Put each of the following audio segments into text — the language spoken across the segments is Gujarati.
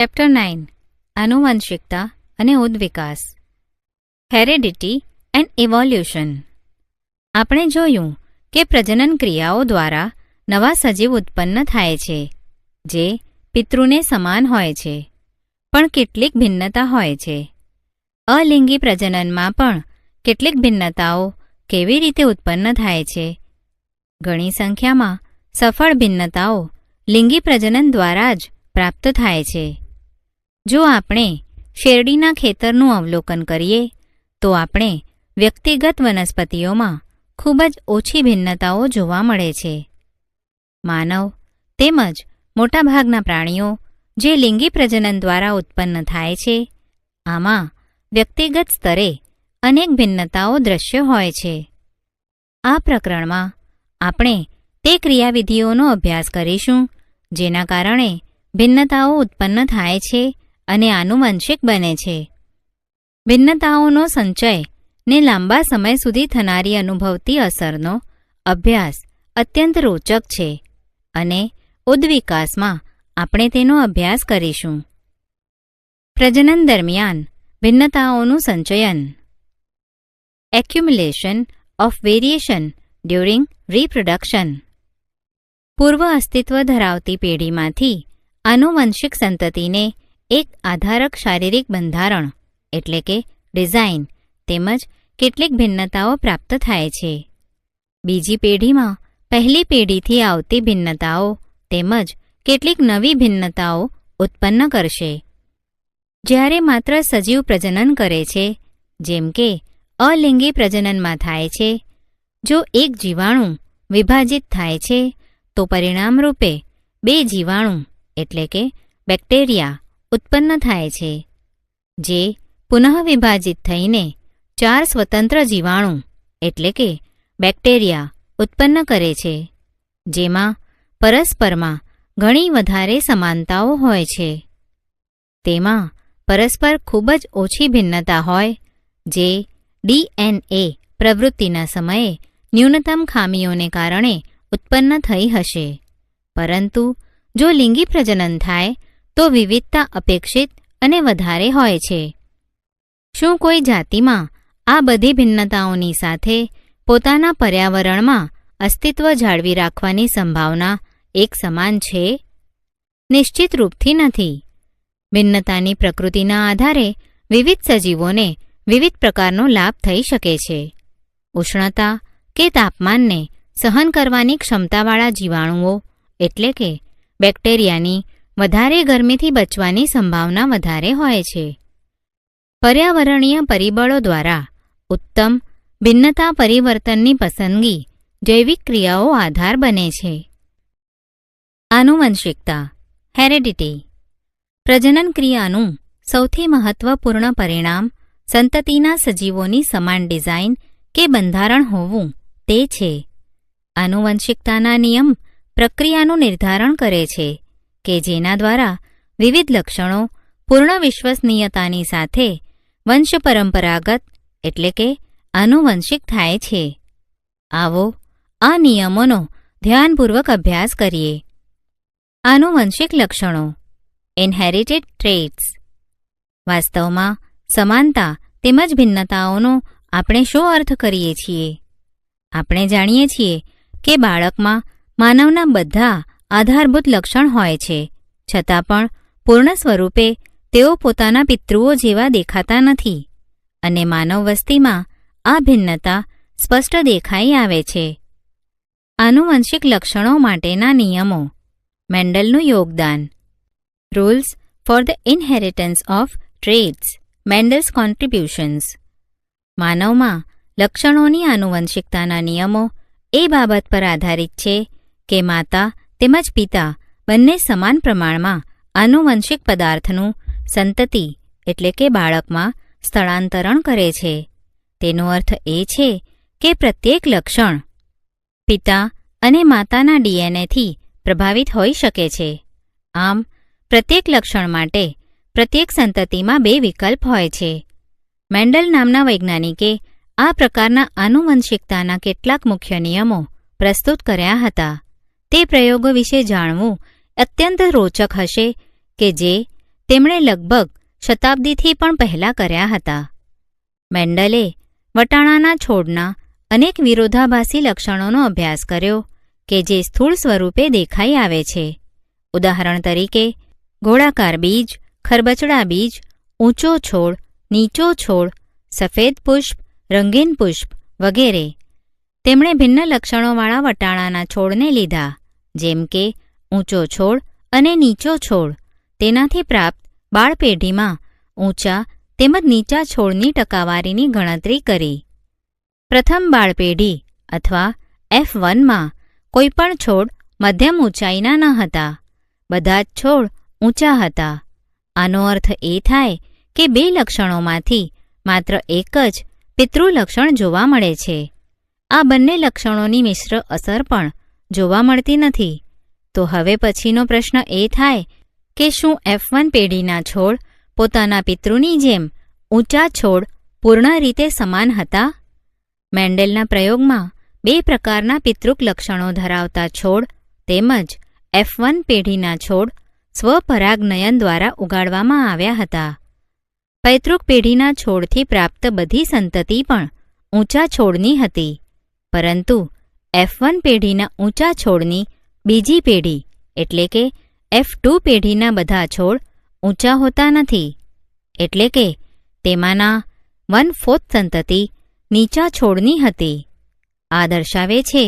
ચેપ્ટર 9 આનુવંશિકતા અને ઉદ્વિકાસ હેરેડિટી એન્ડ ઇવોલ્યુશન. આપણે જોયું કે પ્રજનન ક્રિયાઓ દ્વારા નવા સજીવ ઉત્પન્ન થાય છે જે પિતૃને સમાન હોય છે, પણ કેટલીક ભિન્નતા હોય છે. અલિંગી પ્રજનનમાં પણ કેટલીક ભિન્નતાઓ કેવી રીતે ઉત્પન્ન થાય છે? ઘણી સંખ્યામાં સફળ ભિન્નતાઓ લિંગી પ્રજનન દ્વારા જ પ્રાપ્ત થાય છે. જો આપણે શેરડીના ખેતરનું અવલોકન કરીએ તો આપણે વ્યક્તિગત વનસ્પતિઓમાં ખૂબ જ ઓછી ભિન્નતાઓ જોવા મળે છે. માનવ તેમજ મોટાભાગના પ્રાણીઓ જે લિંગી પ્રજનન દ્વારા ઉત્પન્ન થાય છે, આમાં વ્યક્તિગત સ્તરે અનેક ભિન્નતાઓ દ્રશ્ય હોય છે. આ પ્રકરણમાં આપણે તે ક્રિયાવિધિઓનો અભ્યાસ કરીશું જેના કારણે ભિન્નતાઓ ઉત્પન્ન થાય છે અને આનુવંશિક બને છે. ભિન્નતાઓનો સંચય ને લાંબા સમય સુધી થનારી અનુભવતી અસરનો અભ્યાસ અત્યંત રોચક છે અને ઉદ્વિકાસમાં આપણે તેનો અભ્યાસ કરીશું. પ્રજનન દરમિયાન ભિન્નતાઓનું સંચયન. Accumulation of variation during reproduction. પૂર્વ અસ્તિત્વ ધરાવતી પેઢીમાંથી આનુવંશિક સંતતિને એક આધારક શારીરિક બંધારણ એટલે કે ડિઝાઇન તેમજ કેટલીક ભિન્નતાઓ પ્રાપ્ત થાય છે. બીજી પેઢીમાં પહેલી પેઢીથી આવતી ભિન્નતાઓ તેમજ કેટલીક નવી ભિન્નતાઓ ઉત્પન્ન કરશે. જ્યારે માત્ર સજીવ પ્રજનન કરે છે, જેમ કે અલિંગી પ્રજનનમાં થાય છે, જો એક જીવાણુ વિભાજિત થાય છે તો પરિણામરૂપે બે જીવાણુ એટલે કે બેક્ટેરિયા ઉત્પન્ન થાય છે, જે પુનઃવિભાજિત થઈને 4 સ્વતંત્ર જીવાણુ એટલે કે બેક્ટેરિયા ઉત્પન્ન કરે છે, જેમાં પરસ્પરમાં ઘણી વધારે સમાનતાઓ હોય છે. તેમાં પરસ્પર ખૂબ જ ઓછી ભિન્નતા હોય જે ડીએનએ પ્રવૃત્તિના સમયે ન્યૂનતમ ખામીઓને કારણે ઉત્પન્ન થઈ હશે. પરંતુ જો લિંગી પ્રજનન થાય તો વિવિધતા અપેક્ષિત અને વધારે હોય છે. શું કોઈ જાતિમાં આ બધી ભિન્નતાઓની સાથે પોતાના પર્યાવરણમાં અસ્તિત્વ જાળવી રાખવાની સંભાવના એક સમાન છે? નિશ્ચિત રૂપથી નથી. ભિન્નતાની પ્રકૃતિના આધારે વિવિધ સજીવોને વિવિધ પ્રકારનો લાભ થઈ શકે છે. ઉષ્ણતા કે તાપમાનને સહન કરવાની ક્ષમતાવાળા જીવાણુઓ એટલે કે બેક્ટેરિયાની વધારે ગરમીથી બચવાની સંભાવના વધારે હોય છે. પર્યાવરણીય પરિબળો દ્વારા ઉત્તમ ભિન્નતા પરિવર્તનની પસંદગી જૈવિક ક્રિયાઓ આધાર બને છે. આનુવંશિકતા હેરેડિટી. પ્રજનન ક્રિયાનું સૌથી મહત્વપૂર્ણ પરિણામ સંતતિના સજીવોની સમાન ડિઝાઇન કે બંધારણ હોવું તે છે. આનુવંશિકતાના નિયમ પ્રક્રિયાનું નિર્ધારણ કરે છે કે જેના દ્વારા વિવિધ લક્ષણો પૂર્ણ વિશ્વસનીયતાની સાથે વંશ પરંપરાગત એટલે કે આનુવંશિક થાય છે. આવો આ નિયમોનો ધ્યાનપૂર્વક અભ્યાસ કરીએ. આનુવંશિક લક્ષણો ઇનહેરિટેડ ટ્રેટ્સ. વાસ્તવમાં સમાનતા તેમજ ભિન્નતાઓનો આપણે શો અર્થ કરીએ છીએ? આપણે જાણીએ છીએ કે બાળકમાં માનવના બધા આધારભૂત લક્ષણ હોય છે, છતાં પણ પૂર્ણ સ્વરૂપે તેઓ પોતાના પિતૃઓ જેવા દેખાતા નથી અને માનવ વસ્તીમાં આ ભિન્નતા સ્પષ્ટ દેખાઈ આવે છે. આનુવંશિક લક્ષણો માટેના નિયમો. મેન્ડલનું યોગદાન. Rules for the inheritance of traits. Mendel's contributions. માનવમાં લક્ષણોની આનુવંશિકતાના નિયમો એ બાબત પર આધારિત છે કે માતા તેમજ પિતા બંને સમાન પ્રમાણમાં આનુવંશિક પદાર્થનું સંતતિ એટલે કે બાળકમાં સ્થળાંતરણ કરે છે. તેનો અર્થ એ છે કે પ્રત્યેક લક્ષણ પિતા અને માતાના ડીએનએથી પ્રભાવિત હોઈ શકે છે. આમ પ્રત્યેક લક્ષણ માટે પ્રત્યેક સંતતિમાં 2 વિકલ્પ હોય છે. મેન્ડલ નામના વૈજ્ઞાનિકે આ પ્રકારના આનુવંશિકતાના કેટલાક મુખ્ય નિયમો પ્રસ્તુત કર્યા હતા. તે પ્રયોગો વિશે જાણવું અત્યંત રોચક હશે કે જે તેમણે લગભગ શતાબ્દીથી પણ પહેલાં કર્યા હતા. મેન્ડલે વટાણાના છોડના અનેક વિરોધાભાસી લક્ષણોનો અભ્યાસ કર્યો કે જે સ્થૂળ સ્વરૂપે દેખાઈ આવે છે. ઉદાહરણ તરીકે ગોળાકાર બીજ, ખરબચડા બીજ, ઊંચો છોડ, નીચો છોડ, સફેદ પુષ્પ, રંગીન પુષ્પ વગેરે. તેમણે ભિન્ન લક્ષણોવાળા વટાણાના છોડને લીધા, જેમ કે ઊંચો છોડ અને નીચો છોડ. તેનાથી પ્રાપ્ત બાળપેઢીમાં ઊંચા તેમજ નીચા છોડની ટકાવારીની ગણતરી કરી. પ્રથમ બાળપેઢી અથવા F1માં કોઈપણ છોડ મધ્યમ ઊંચાઈના ન હતા. બધા જ છોડ ઊંચા હતા. આનો અર્થ એ થાય કે બે લક્ષણોમાંથી માત્ર એક જ પિતૃલક્ષણ જોવા મળે છે. આ બંને લક્ષણોની મિશ્ર અસર પણ જોવા મળતી નથી. તો હવે પછીનો પ્રશ્ન એ થાય કે શું F1 પેઢીના છોડ પોતાના પિતૃની જેમ ઊંચા છોડ પૂર્ણ રીતે સમાન હતા? મેન્ડેલના પ્રયોગમાં બે પ્રકારના પિતૃક લક્ષણો ધરાવતા છોડ તેમજ F1 પેઢીના છોડ સ્વપરાગનયન દ્વારા ઉગાડવામાં આવ્યા હતા. પૈતૃક પેઢીના છોડથી પ્રાપ્ત બધી સંતતિ પણ ઊંચા છોડની હતી, પરંતુ F1 પેઢીના ઊંચા છોડની બીજી પેઢી એટલે કે F2 પેઢીના બધા છોડ ઊંચા હોતા નથી. એટલે કે તેમાંના 1/4 સંતતિ નીચા છોડની હતી. આ દર્શાવે છે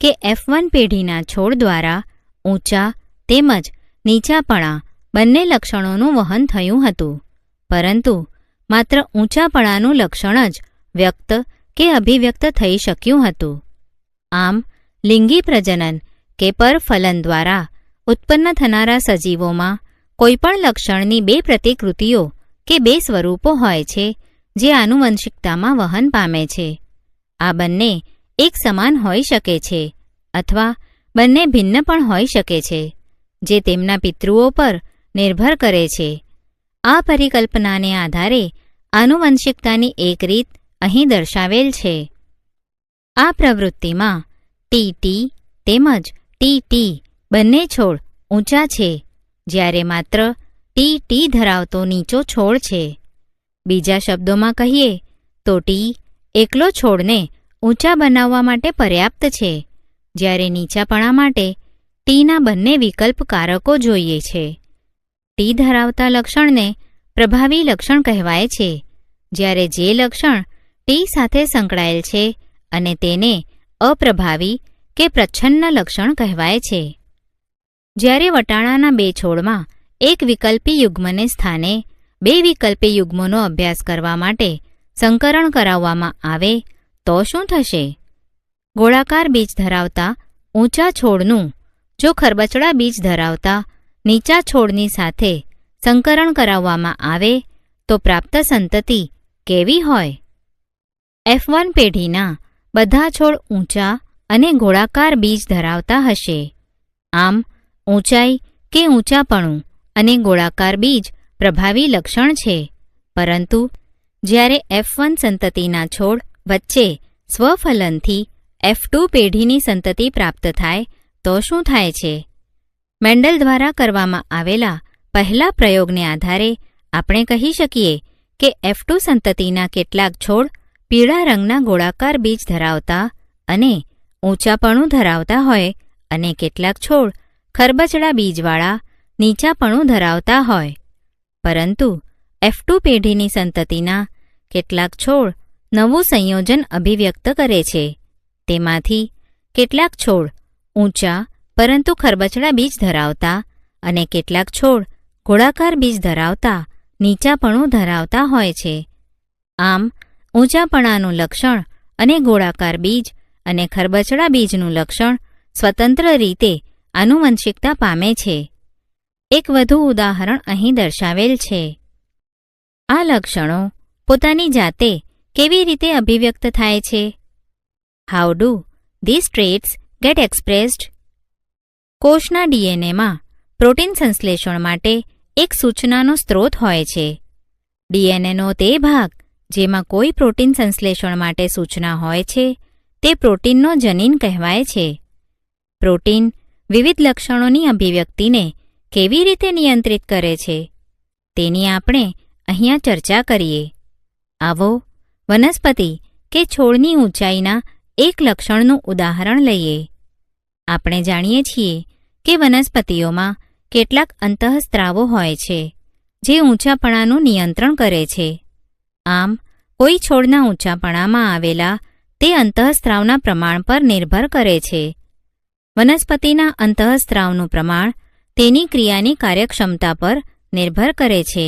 કે F1 પેઢીના છોડ દ્વારા ઊંચા તેમજ નીચાપણા બંને લક્ષણોનું વહન થયું હતું, પરંતુ માત્ર ઊંચાપણાનું લક્ષણ જ વ્યક્ત કે અભિવ્યક્ત થઈ શક્યું હતું. આમ લિંગી પ્રજનન કે પરફલન દ્વારા ઉત્પન્ન થનારા સજીવોમાં કોઈપણ લક્ષણની બે પ્રતિકૃતિઓ કે બે સ્વરૂપો હોય છે જે આનુવંશિકતામાં વહન પામે છે. આ બંને એક સમાન હોઈ શકે છે અથવા બંને ભિન્ન પણ હોઈ શકે છે, જે તેમના પિતૃઓ પર નિર્ભર કરે છે. આ પરિકલ્પનાને આધારે આનુવંશિકતાની એક રીત અહીં દર્શાવેલ છે. આ પ્રવૃત્તિમાં TT તેમજ TT બંને છોડ ઊંચા છે, જ્યારે માત્ર TT ધરાવતો નીચો છોડ છે. બીજા શબ્દોમાં કહીએ તો T એકલો છોડને ઊંચા બનાવવા માટે પર્યાપ્ત છે, જ્યારે નીચાપણા માટે Tના બંને વિકલ્પ કારકો જોઈએ છે. T ધરાવતા લક્ષણને પ્રભાવી લક્ષણ કહેવાય છે, જ્યારે જે લક્ષણ T સાથે સંકળાયેલ છે અને તેને અપ્રભાવી કે પ્રચ્છન્ન લક્ષણ કહેવાય છે. જ્યારે વટાણાના બે છોડમાં એક વિકલ્પી યુગ્મને સ્થાને બે વિકલ્પી યુગ્મોનો અભ્યાસ કરવા માટે સંકરણ કરાવવામાં આવે તો શું થશે? ગોળાકાર બીજ ધરાવતા ઊંચા છોડનું જો ખરબચડા બીજ ધરાવતા નીચા છોડની સાથે સંકરણ કરાવવામાં આવે તો પ્રાપ્ત સંતતિ કેવી હોય? F1 પેઢીના બધા છોડ ઊંચા અને ગોળાકાર બીજ ધરાવતા હશે. આમ ઊંચાઈ કે ઊંચાપણું અને ગોળાકાર બીજ પ્રભાવી લક્ષણ છે, પરંતુ જ્યારે F1 સંતતિના છોડ વચ્ચે સ્વફલનથી F2 પેઢીની સંતતિ પ્રાપ્ત થાય તો શું થાય છે? મેન્ડલ દ્વારા કરવામાં આવેલા પહેલા પ્રયોગને આધારે આપણે કહી શકીએ કે F2 સંતતિના કેટલાક છોડ પીળા રંગના ગોળાકાર બીજ ધરાવતા અને ઊંચાપણું ધરાવતા હોય અને કેટલાક છોડ ખરબચડા બીજવાળા નીચાપણું ધરાવતા હોય. પરંતુ F2 પેઢીની સંતતિના કેટલાક છોડ નવું સંયોજન અભિવ્યક્ત કરે છે. તેમાંથી કેટલાક છોડ ઊંચા પરંતુ ખરબચડા બીજ ધરાવતા અને કેટલાક છોડ ગોળાકાર બીજ ધરાવતા નીચાપણું ધરાવતા હોય છે. આમ ઊંચાપણાનું લક્ષણ અને ગોળાકાર બીજ અને ખરબચડા બીજનું લક્ષણ સ્વતંત્ર રીતે આનુવંશિકતા પામે છે. એક વધુ ઉદાહરણ અહીં દર્શાવેલ છે. આ લક્ષણો પોતાની જાતે કેવી રીતે અભિવ્યક્ત થાય છે? How do these traits get expressed? કોષના DNAમાં પ્રોટીન સંશ્લેષણ માટે એક સૂચનાનો સ્ત્રોત હોય છે. DNAનો તે ભાગ જેમાં કોઈ પ્રોટીન સંશ્લેષણ માટે સૂચના હોય છે તે પ્રોટીનનો જનીન કહેવાય છે. પ્રોટીન વિવિધ લક્ષણોની અભિવ્યક્તિને કેવી રીતે નિયંત્રિત કરે છે? તેની આપણે અહીંયા ચર્ચા કરીએ. આવો વનસ્પતિ કે છોડની ઊંચાઈના એક લક્ષણનું ઉદાહરણ લઈએ. આપણે જાણીએ છીએ કે વનસ્પતિઓમાં કેટલાક અંતઃસ્ત્રાવો હોય છે જે ઊંચાપણાનું નિયંત્રણ કરે છે. આમ કોઈ છોડના ઊંચાપણામાં આવેલા તે અંતઃસ્ત્રાવના પ્રમાણ પર નિર્ભર કરે છે. વનસ્પતિના અંતઃસ્ત્રાવનું પ્રમાણ તેની ક્રિયાની કાર્યક્ષમતા પર નિર્ભર કરે છે,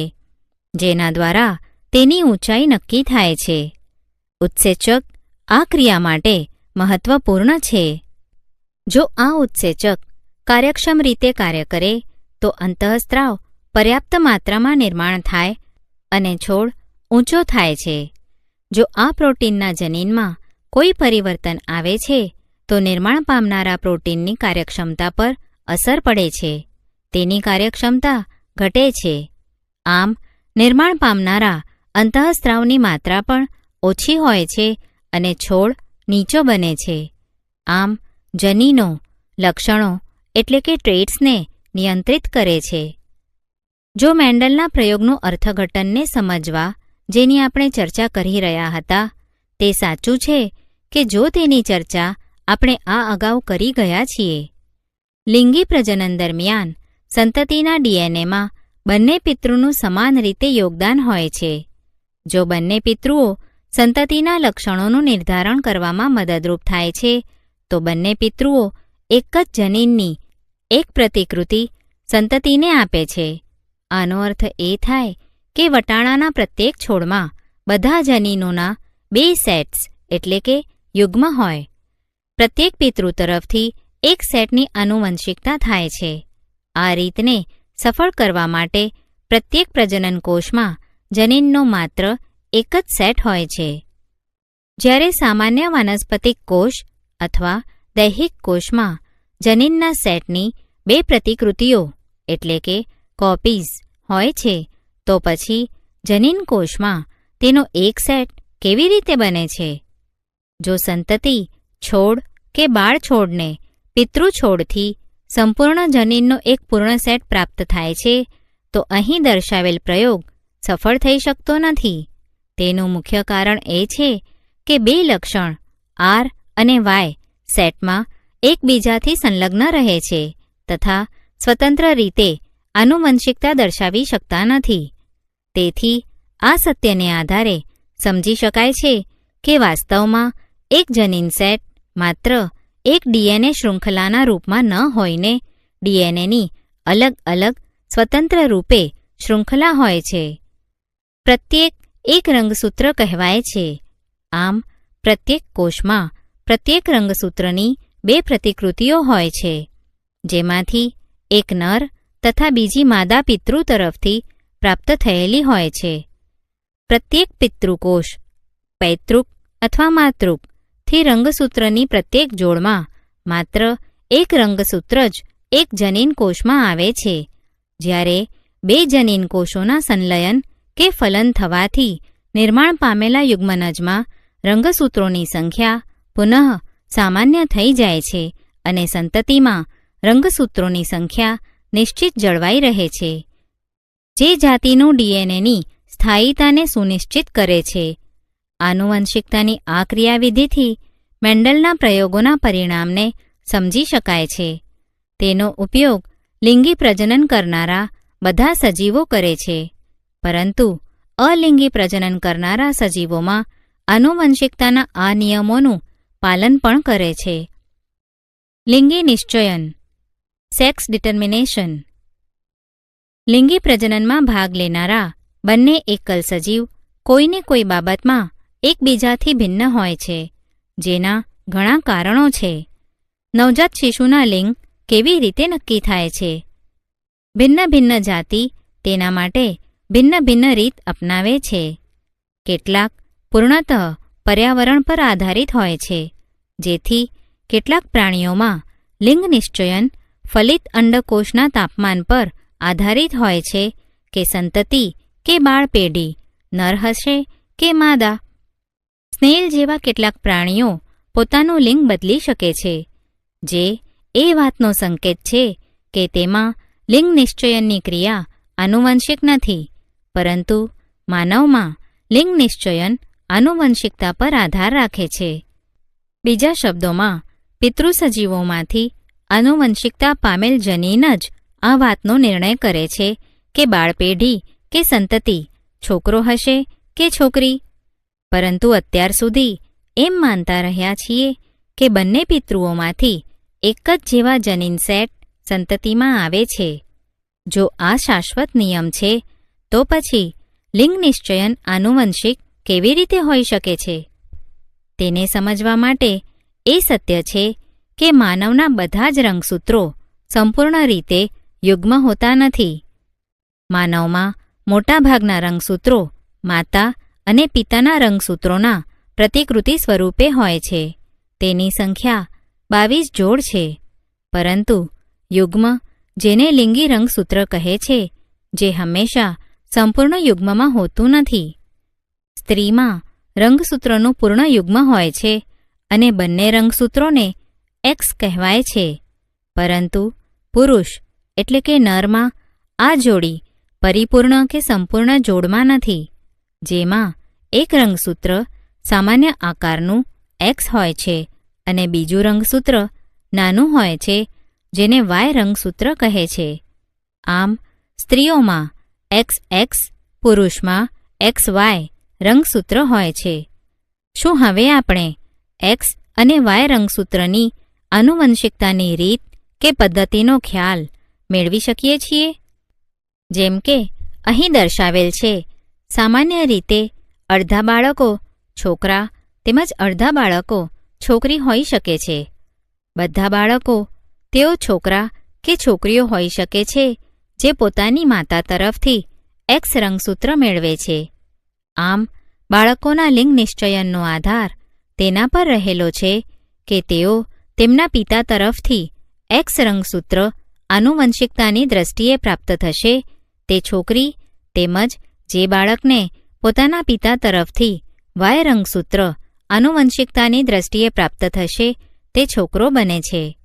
જેના દ્વારા તેની ઊંચાઈ નક્કી થાય છે. ઉત્સેચક આ ક્રિયા માટે મહત્વપૂર્ણ છે. જો આ ઉત્સેચક કાર્યક્ષમ રીતે કાર્ય કરે તો અંતઃસ્ત્રાવ પર્યાપ્ત માત્રામાં નિર્માણ થાય અને છોડ ઊંચો થાય છે. જો આ પ્રોટીનના જનીનમાં કોઈ પરિવર્તન આવે છે તો નિર્માણ પામનારા પ્રોટીનની કાર્યક્ષમતા પર અસર પડે છે. તેની કાર્યક્ષમતા ઘટે છે. આમ નિર્માણ પામનારા અંતઃસ્ત્રાવની માત્રા પણ ઓછી હોય છે અને છોડ નીચો બને છે. આમ જનીનો લક્ષણો એટલે કે ટ્રેટ્સને નિયંત્રિત કરે છે. જો મેન્ડલના પ્રયોગનું અર્થઘટનને સમજવા જેની આપણે ચર્ચા કરી રહ્યા હતા તે સાચું છે કે જો તેની ચર્ચા આપણે આ અગાઉ કરી ગયા છીએ. લિંગી પ્રજનન દરમિયાન સંતતિના ડીએનએમાં બંને પિતૃનું સમાન રીતે યોગદાન હોય છે. જો બંને પિતૃઓ સંતતિના લક્ષણોનું નિર્ધારણ કરવામાં મદદરૂપ થાય છે તો બંને પિતૃઓ એક જ જનીનની એક પ્રતિકૃતિ સંતતિને આપે છે. આનો અર્થ એ થાય કે વટાણાના પ્રત્યેક છોડમાં બધા જનીનોના 2 સેટ્સ એટલે કે યુગ્મ હોય. પ્રત્યેક પિતૃ તરફથી એક સેટની આનુવંશિકતા થાય છે. આ રીતને સફળ કરવા માટે પ્રત્યેક પ્રજનન કોષમાં જનીનનો માત્ર એક જ સેટ હોય છે. જ્યારે સામાન્ય વાનસ્પતિક કોષ અથવા દૈહિક કોષમાં જનીનના સેટની 2 પ્રતિકૃતિઓ એટલે કે કોપીઝ હોય છે તો પછી જનીન કોષમાં તેનો એક સેટ કેવી રીતે બને છે? જો સંતતિ છોડ કે બાળ છોડને પિતૃ છોડથી સંપૂર્ણ જનીનનો એક પૂર્ણ સેટ પ્રાપ્ત થાય છે તો અહીં દર્શાવેલ પ્રયોગ સફળ થઈ શકતો નથી. તેનું મુખ્ય કારણ એ છે કે 2 લક્ષણ R અને Y સેટમાં એકબીજાથી સંલગ્ન રહે છે તથા સ્વતંત્ર રીતે આનુવંશિકતા દર્શાવી શકતા નથી. તેથી આ સત્યને આધારે સમજી શકાય છે કે વાસ્તવમાં એક જનીન સેટ માત્ર એક ડીએનએ શૃંખલાના રૂપમાં ન હોઈને ડીએનએની અલગ અલગ સ્વતંત્ર રૂપે શૃંખલા હોય છે. પ્રત્યેક એક રંગસૂત્ર કહેવાય છે. આમ પ્રત્યેક કોષમાં પ્રત્યેક રંગસૂત્રની 2 પ્રતિકૃતિઓ હોય છે જેમાંથી એક નર તથા બીજી માદા પિતૃ તરફથી પ્રાપ્ત થયેલી હોય છે. પ્રત્યેક પિતૃકોષ પૈતૃક અથવા માતૃક થી રંગસૂત્રની પ્રત્યેક જોડમાં માત્ર એક રંગસૂત્ર જ એક જનીન કોષમાં આવે છે. જ્યારે 2 જનીન કોષોના સંલયન કે ફલન થવાથી નિર્માણ પામેલા યુગ્મનજમાં રંગસૂત્રોની સંખ્યા પુનઃ સામાન્ય થઈ જાય છે અને સંતતિમાં રંગસૂત્રોની સંખ્યા નિશ્ચિત જળવાઈ રહે છે, જે જાતિનું ડીએનએની સ્થાયીતાને સુનિશ્ચિત કરે છે. આનુવંશિકતાની આ ક્રિયાવિધિથી મેન્ડલના પ્રયોગોના પરિણામને સમજી શકાય છે. તેનો ઉપયોગ લિંગી પ્રજનન કરનારા બધા સજીવો કરે છે, પરંતુ અલિંગી પ્રજનન કરનારા સજીવોમાં આનુવંશિકતાના આ નિયમોનું પાલન પણ કરે છે. લિંગી નિશ્ચયન સેક્સ ડિટર્મિનેશન. લિંગી પ્રજનનમાં ભાગ લેનારા બંને એકલ સજીવ કોઈને કોઈ બાબતમાં એકબીજાથી ભિન્ન હોય છે, જેના ઘણા કારણો છે. નવજાત શિશુના લિંગ કેવી રીતે નક્કી થાય છે? ભિન્ન ભિન્ન જાતિ તેના માટે ભિન્ન ભિન્ન રીત અપનાવે છે. કેટલાક પૂર્ણતઃ પર્યાવરણ પર આધારિત હોય છે, જેથી કેટલાક પ્રાણીઓમાં લિંગ નિશ્ચયન ફલિત અંડકોષના તાપમાન પર આધારિત હોય છે કે સંતતિ કે બાળ પેઢી નર હશે કે માદા. સ્નેલ જેવા કેટલાક પ્રાણીઓ પોતાનું લિંગ બદલી શકે છે, જે એ વાતનો સંકેત છે કે તેમાં લિંગ નિશ્ચયનની ક્રિયા આનુવંશિક નથી, પરંતુ માનવમાં લિંગ નિશ્ચયન આનુવંશિકતા પર આધાર રાખે છે. બીજા શબ્દોમાં, પિતૃસજીવોમાંથી આનુવંશિકતા પામેલ જનીન જ આ વાતનો નિર્ણય કરે છે કે બાળપેઢી કે સંતતિ છોકરો હશે કે છોકરી. પરંતુ અત્યાર સુધી એમ માનતા રહ્યા છીએ કે બંને પિતૃઓમાંથી એક જ જેવા જનીન સેટ સંતતિમાં આવે છે. જો આ શાશ્વત નિયમ છે, તો પછી લિંગ નિશ્ચયન આનુવંશિક કેવી રીતે હોઈ શકે છે? તેને સમજવા માટે એ સત્ય છે કે માનવના બધા જ રંગસૂત્રો સંપૂર્ણ રીતે યુગ્મ હોતા નથી. માનવમાં મોટાભાગના રંગસૂત્રો માતા અને પિતાના રંગસૂત્રોના પ્રતિકૃતિ સ્વરૂપે હોય છે. તેની સંખ્યા 22 જોડ છે. પરંતુ યુગ્મ, જેને લિંગી રંગસૂત્ર કહે છે, જે હંમેશા સંપૂર્ણ યુગ્મમાં હોતું નથી. સ્ત્રીમાં રંગસૂત્રનું પૂર્ણ યુગ્મ હોય છે અને બંને રંગસૂત્રોને એક્સ કહેવાય છે. પરંતુ પુરુષ એટલે કે નરમાં આ જોડી પરિપૂર્ણ કે સંપૂર્ણ જોડમાં નથી, જેમાં એક રંગસૂત્ર સામાન્ય આકારનું એક્સ હોય છે અને બીજું રંગસૂત્ર નાનું હોય છે, જેને વાય રંગસૂત્ર કહે છે. આમ સ્ત્રીઓમાં XX, પુરુષમાં XY રંગસૂત્ર હોય છે. શું હવે આપણે એક્સ અને વાય રંગસૂત્રની આનુવંશિકતાની રીત કે પદ્ધતિનો ખ્યાલ મેળવી શકીએ છીએ? જેમ કે અહીં દર્શાવેલ છે, સામાન્ય રીતે અડધા બાળકો છોકરા તેમજ અડધા બાળકો છોકરી હોઈ શકે છે. બધા બાળકો તેઓ છોકરા કે છોકરીઓ હોઈ શકે છે જે પોતાની માતા તરફથી એક્સ રંગસૂત્ર મેળવે છે. આમ બાળકોના લિંગ નિશ્ચયનનો આધાર તેના પર રહેલો છે કે તેઓ તેમના પિતા તરફથી એક્સ રંગસૂત્ર આનુવંશિકતાની દ્રષ્ટિએ પ્રાપ્ત થશે તે છોકરી, તેમજ જે બાળકને પોતાના પિતા તરફથી વાય રંગસૂત્ર આનુવંશિકતાની દ્રષ્ટિએ પ્રાપ્ત થશે તે છોકરો બને છે.